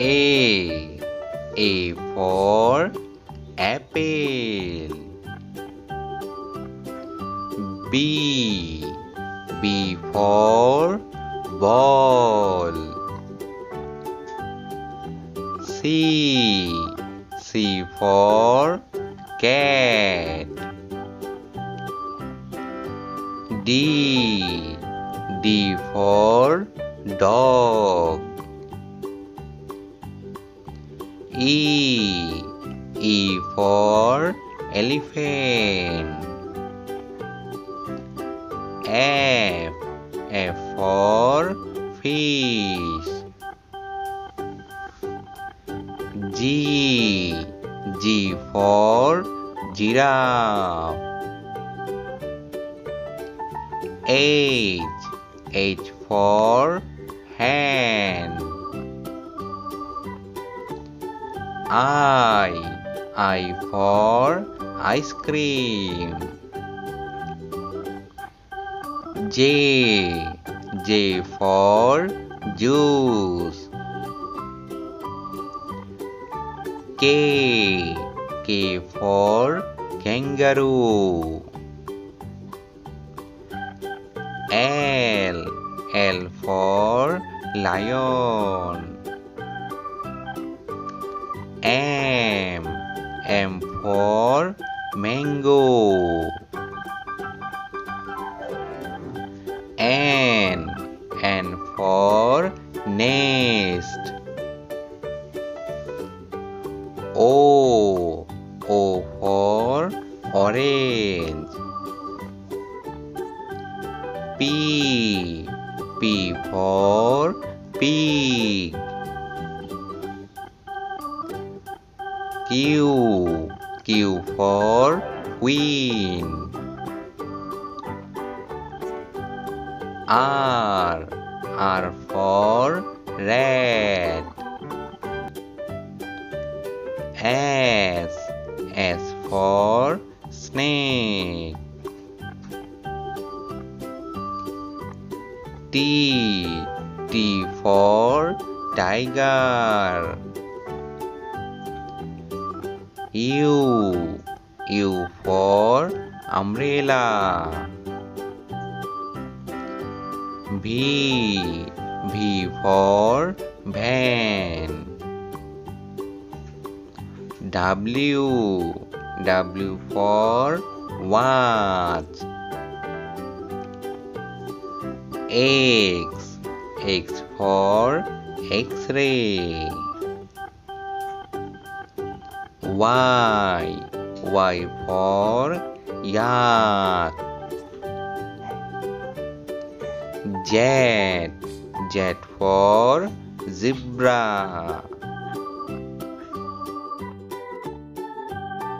A for apple. B for ball. C for cat. D for dog. E for elephant. F for fish. G for giraffe. H for hand. I for ice cream. J for juice. K for kangaroo. L for lion. M for mango. N for nest. O for orange. P for pig. Q for queen. R for rat. S for snake. T for tiger. U for umbrella. V for van. W for watch. X for X-ray. Y for yak. Z for zebra.